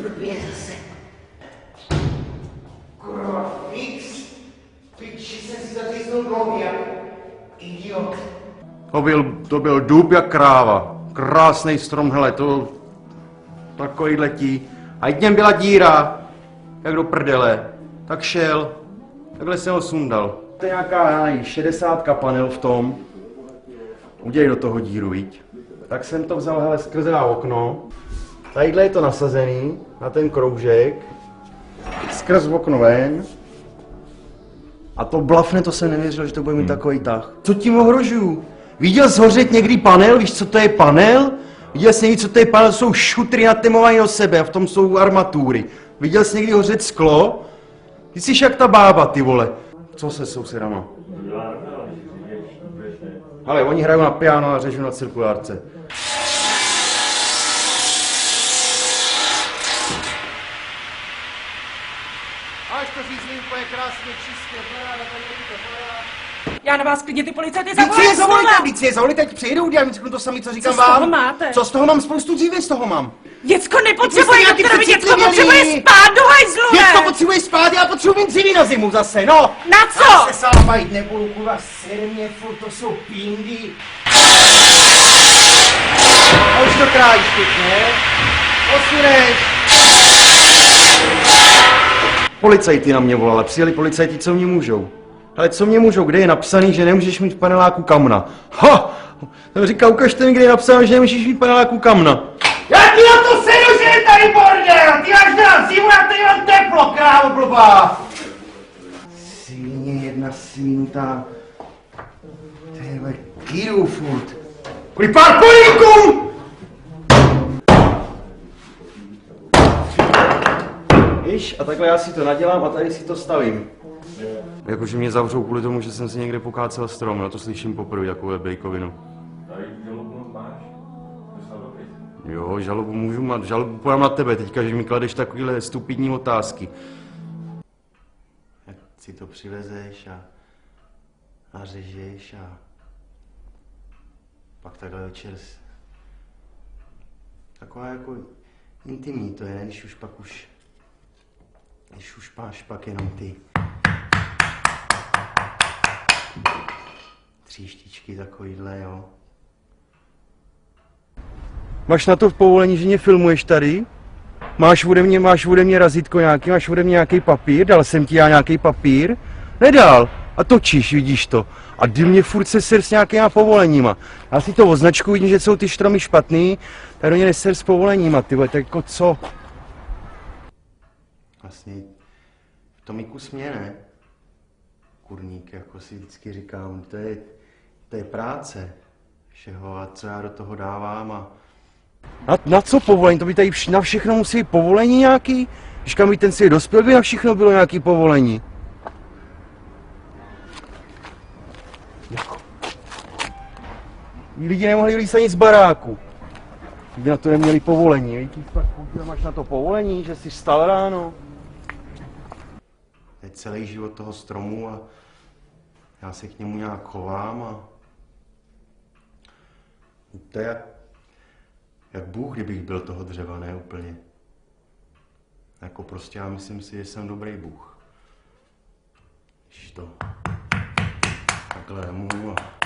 Blbě zase. Kurva, fix. Piči, jsem si zaříznul dlouhý jak idiot. To byl dub jak kráva. Krásný strom, hele, to takový letí. A i něm byla díra, jak do prdele. Tak šel, takhle jsem ho sundal. To je nějaká 60 panel v tom. Udělej do toho díru, viď? Tak jsem to vzal, hele, skrze okno. Tadyhle je to nasazený, na ten kroužek. Skrz okno ven. A to blafne, to jsem nevěřil, že to bude mít takový tah. Co tím ohrožuju? Viděl jsi hořet někdy panel? Víš, co to je panel? Viděl jsi někdy, co to je panel? To jsou šutry natemované do sebe a v tom jsou armatury. Viděl jsi někdy hořet sklo? Ty jsi jak ta bába, ty vole. Co se sousedama? Ale oni hrajou na piano a řežou na cirkulárce. Až to řízli úplně krásně, čistě, paráda, tady to paráda. Já na vás klidně ty policajty Víc si je zavolejte, ať přijedou, já řeknu to samé, co říkám vám. Co z toho máte? Co z toho mám? Spoustu dříve z toho mám. Děcko nepotřebuje doktorovi, děcko potřebuje spát do hajzlu, ne? Děcko potřebuje spát, já potřebuji dříví na zimu zase, no. Na co? Já se sápajit nebudu, kurva, sere mě, furt to jsou pindy. A už to krájíš pěkně. Posuneš. Policajti na mě volali, přijeli policajti, co mě můžou. Ale co mě můžou, kde je napsaný, že nemůžeš mít v paneláku kamna? Ha! Jsem říkal, ukažte mi, kde je napsáno, že nemůžeš mít v paneláku kamna. Já ti na to sedu, že je tady bordel! Ty máš na zimu, já tady mám teplo, krávo blbá! Svině jedna svinutá. Tyhle kiru furt. Kvůli pár políkům! Víš, a takhle já si to nadělám a tady si to stavím. Jakože mě zavřou kvůli tomu, že jsem si někde pokácel strom, no to slyším poprvé, takovou bejkovinu. Tady žalobu máš? Jo, žalobu můžu mít, žalobu podám na tebe teďka, že mi kladeš takovýhle stupidní otázky. Jak si to přivezeš a řežeš a pak takhle večer taková jako intimní to je, když už máš pak jenom ty tříštičky takovýhle, jo. Máš na to povolení, že mě filmuješ tady? Máš ode mě razítko nějaký, máš ode mě nějaký papír? Dal jsem ti já nějaký papír? Nedal. A točíš, vidíš to. A ty mě furt se ser s nějakýma povoleníma. Já si to označku, vidím, že jsou ty štromy špatný, tak do mě neser s povoleníma, ty vole, tak jako co? Vlastně v tom i kus mě, ne? Kurník, jako si vždycky říkám, to je práce všeho a co já do toho dávám a... Na co povolení? To by tady na všechno musí být povolení nějaký? Když kam by ten svět dospěl, by na všechno bylo nějaký povolení. Jako. Lidi nemohli líst ani z baráku. Kdyby na to neměli povolení, víš? Máš na to povolení, že jsi vstal ráno? Je celý život toho stromu a já se k němu nějak chovám a... To je jak Bůh, kdybych byl toho dřeva, ne úplně. Jako prostě já myslím si, že jsem dobrý Bůh. Když to takhle mu a...